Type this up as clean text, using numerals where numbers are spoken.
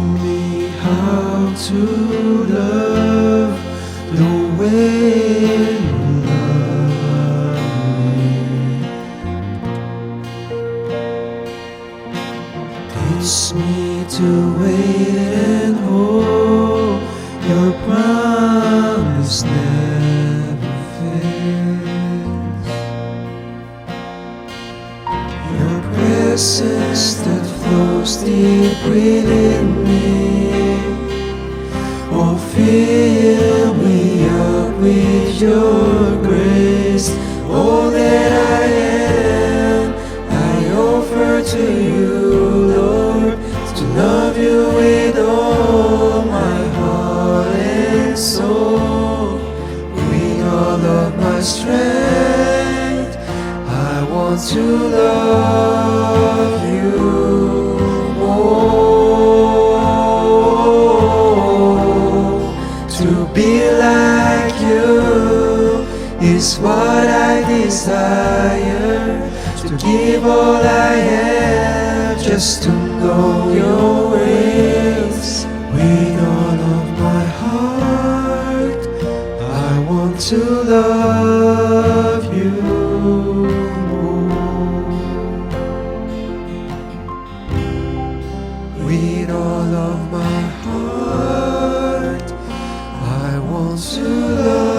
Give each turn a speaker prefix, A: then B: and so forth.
A: me how to love the way you love me. Teach me to wait and hope your promise never fails. Your presence that flows deep within me, oh, fill me up with your grace. All that I am, I offer to you, Lord, to love you with all my heart and soul, with all of my strength. I want to love you more. To be like you is what I desire. To give all I have just to know your ways. With all of my heart, I want to love you more. With all of my heart, I want to love